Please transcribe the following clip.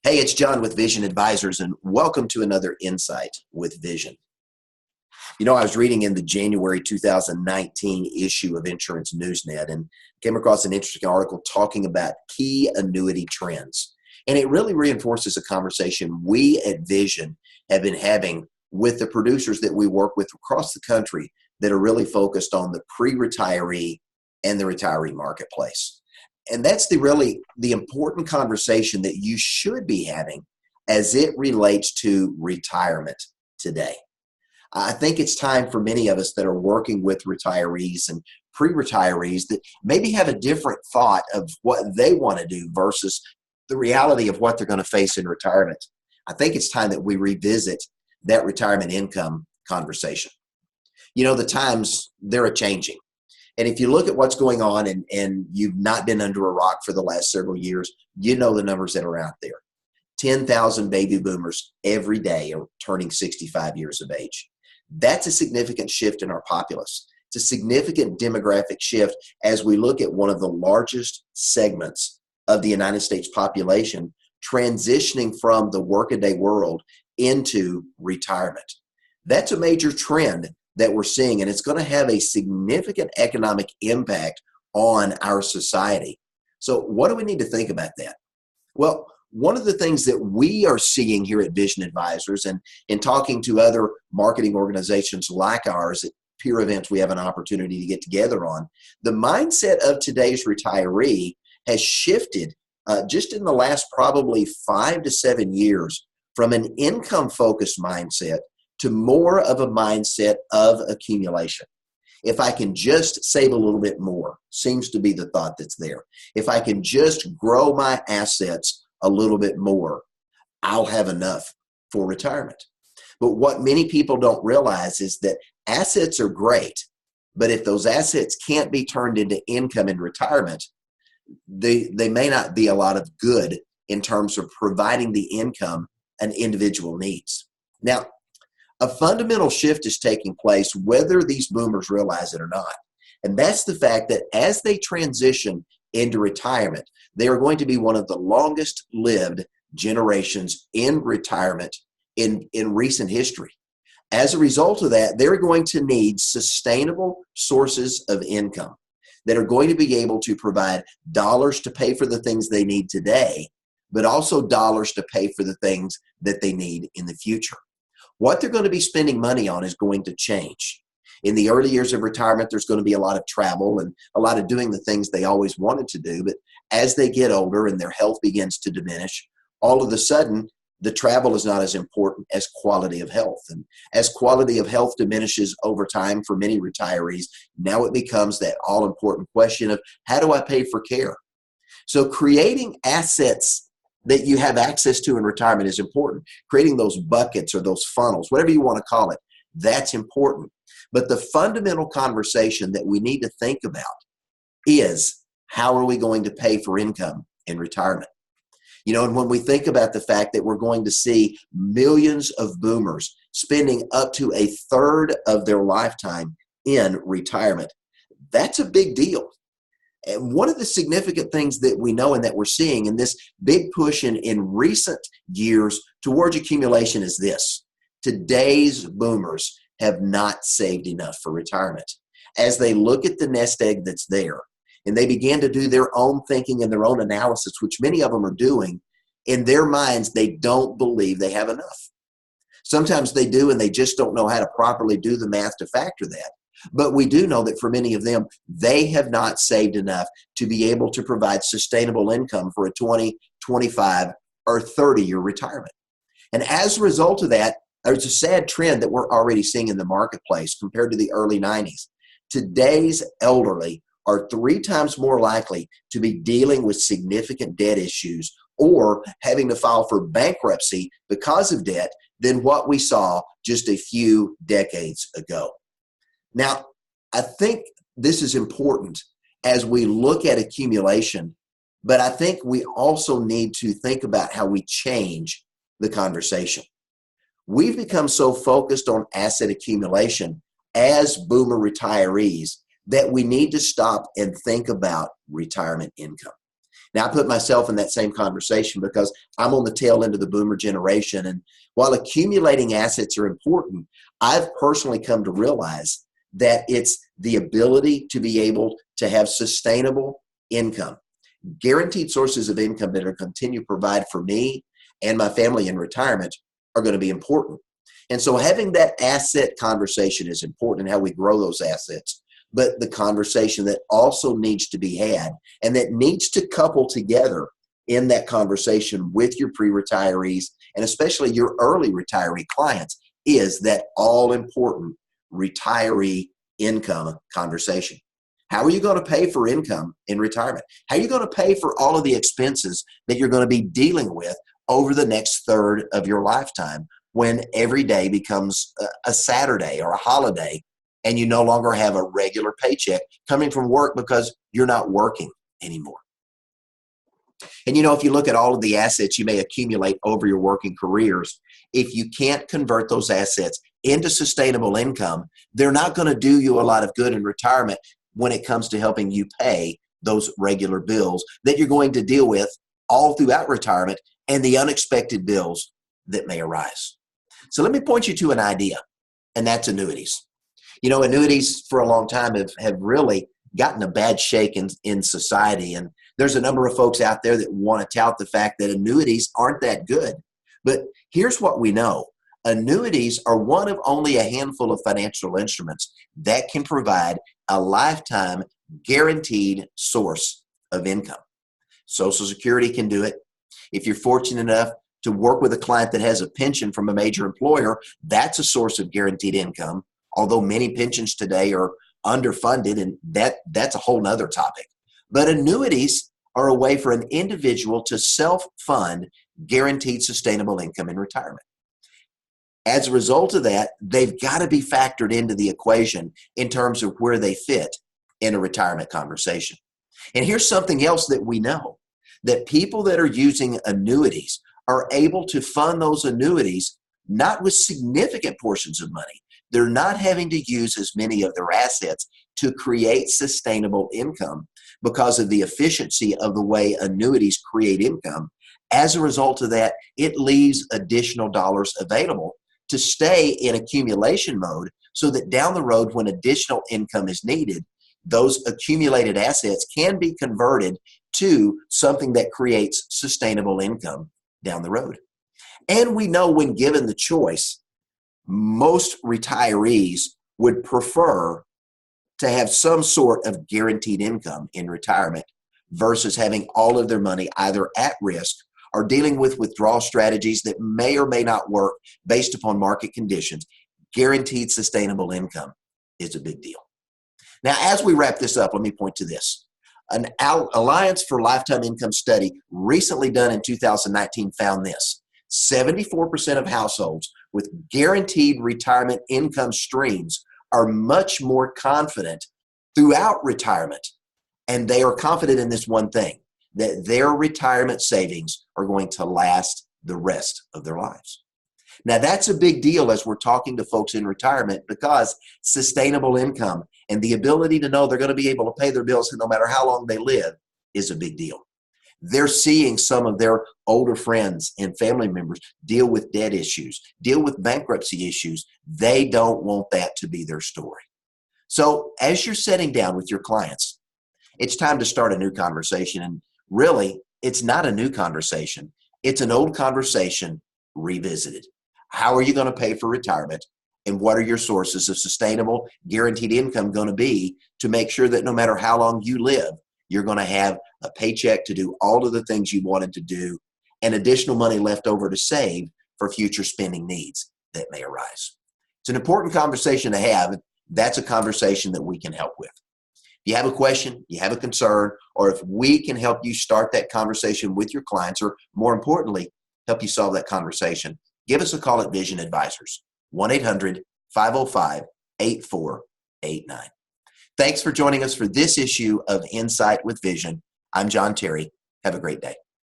Hey, it's John with Vision Advisors, and welcome to another Insight with Vision. I was reading in the January 2019 issue of Insurance Newsnet and came across an interesting article talking about key annuity trends. And it really reinforces a conversation we at Vision have been having with the producers that we work with across the country that are really focused on the pre-retiree and the retiree marketplace. And that's the important conversation that you should be having as it relates to retirement today. I think it's time for many of us that are working with retirees and pre-retirees that maybe have a different thought of what they want to do versus the reality of what they're going to face in retirement. I think it's time that we revisit that retirement income conversation. The times, they're a-changing. And if you look at what's going on and you've not been under a rock for the last several years, you know the numbers that are out there. 10,000 baby boomers every day are turning 65 years of age. That's a significant shift in our populace. It's a significant demographic shift as we look at one of the largest segments of the United States population transitioning from the workaday world into retirement. That's a major trend that we're seeing, and it's going to have a significant economic impact on our society. So what do we need to think about that? Well, one of the things that we are seeing here at Vision Advisors and in talking to other marketing organizations like ours at peer events we have an opportunity to get together on, the mindset of today's retiree has shifted just in the last probably 5 to 7 years from an income-focused mindset to more of a mindset of accumulation. If I can just save a little bit more, seems to be the thought that's there. If I can just grow my assets a little bit more, I'll have enough for retirement. But what many people don't realize is that assets are great, but if those assets can't be turned into income in retirement, they may not be a lot of good in terms of providing the income an individual needs. Now, a fundamental shift is taking place whether these boomers realize it or not. And that's the fact that as they transition into retirement, they are going to be one of the longest lived generations in retirement in recent history. As a result of that, they're going to need sustainable sources of income that are going to be able to provide dollars to pay for the things they need today, but also dollars to pay for the things that they need in the future. What they're going to be spending money on is going to change. In the early years of retirement, there's going to be a lot of travel and a lot of doing the things they always wanted to do. But as they get older and their health begins to diminish, all of a sudden, the travel is not as important as quality of health. And as quality of health diminishes over time for many retirees, now it becomes that all-important question of how do I pay for care? So creating assets that you have access to in retirement is important. Creating those buckets or those funnels, whatever you want to call it, that's important. But the fundamental conversation that we need to think about is how are we going to pay for income in retirement? And when we think about the fact that we're going to see millions of boomers spending up to a third of their lifetime in retirement, that's a big deal. And one of the significant things that we know and that we're seeing in this big push in recent years towards accumulation is this. Today's boomers have not saved enough for retirement. As they look at the nest egg that's there, and they begin to do their own thinking and their own analysis, which many of them are doing, in their minds, they don't believe they have enough. Sometimes they do, and they just don't know how to properly do the math to factor that. But we do know that for many of them, they have not saved enough to be able to provide sustainable income for a 20, 25, or 30-year retirement. And as a result of that, there's a sad trend that we're already seeing in the marketplace compared to the early 90s. Today's elderly are 3 times more likely to be dealing with significant debt issues or having to file for bankruptcy because of debt than what we saw just a few decades ago. Now, I think this is important as we look at accumulation, but I think we also need to think about how we change the conversation. We've become so focused on asset accumulation as boomer retirees that we need to stop and think about retirement income. Now, I put myself in that same conversation because I'm on the tail end of the boomer generation. And while accumulating assets are important, I've personally come to realize that it's the ability to be able to have sustainable income, guaranteed sources of income that are continue to provide for me and my family in retirement are going to be important. And so having that asset conversation is important in how we grow those assets, but the conversation that also needs to be had and that needs to couple together in that conversation with your pre-retirees and especially your early retiree clients is that all important retiree income conversation. How are you going to pay for income in retirement? How are you going to pay for all of the expenses that you're going to be dealing with over the next third of your lifetime when every day becomes a Saturday or a holiday and you no longer have a regular paycheck coming from work because you're not working anymore? And if you look at all of the assets you may accumulate over your working careers, if you can't convert those assets into sustainable income, they're not going to do you a lot of good in retirement when it comes to helping you pay those regular bills that you're going to deal with all throughout retirement and the unexpected bills that may arise. So let me point you to an idea, and that's annuities. Annuities for a long time have really gotten a bad shake in society. And there's a number of folks out there that want to tout the fact that annuities aren't that good. But here's what we know. Annuities are one of only a handful of financial instruments that can provide a lifetime guaranteed source of income. Social Security can do it. If you're fortunate enough to work with a client that has a pension from a major employer, that's a source of guaranteed income, although many pensions today are underfunded, and that's a whole nother topic. But annuities are a way for an individual to self-fund guaranteed sustainable income in retirement. As a result of that, they've got to be factored into the equation in terms of where they fit in a retirement conversation. And here's something else that we know, that people that are using annuities are able to fund those annuities not with significant portions of money. They're not having to use as many of their assets to create sustainable income because of the efficiency of the way annuities create income. As a result of that, it leaves additional dollars available to stay in accumulation mode so that down the road when additional income is needed, those accumulated assets can be converted to something that creates sustainable income down the road. And we know when given the choice, most retirees would prefer to have some sort of guaranteed income in retirement versus having all of their money either at risk or dealing with withdrawal strategies that may or may not work based upon market conditions. Guaranteed sustainable income is a big deal. Now, as we wrap this up, let me point to this. An Alliance for Lifetime Income study recently done in 2019 found this. 74% of households with guaranteed retirement income streams are much more confident throughout retirement. And they are confident in this one thing, that their retirement savings are going to last the rest of their lives. Now, that's a big deal as we're talking to folks in retirement because sustainable income and the ability to know they're going to be able to pay their bills no matter how long they live is a big deal. They're seeing some of their older friends and family members deal with debt issues, deal with bankruptcy issues. They don't want that to be their story. So as you're sitting down with your clients, it's time to start a new conversation. And really, it's not a new conversation. It's an old conversation revisited. How are you going to pay for retirement? And what are your sources of sustainable, guaranteed income going to be to make sure that no matter how long you live, you're going to have a paycheck to do all of the things you wanted to do and additional money left over to save for future spending needs that may arise. It's an important conversation to have. That's a conversation that we can help with. If you have a question, you have a concern, or if we can help you start that conversation with your clients, or more importantly, help you solve that conversation, give us a call at Vision Advisors, 1-800-505-8489. Thanks for joining us for this issue of Insight with Vision. I'm John Terry. Have a great day.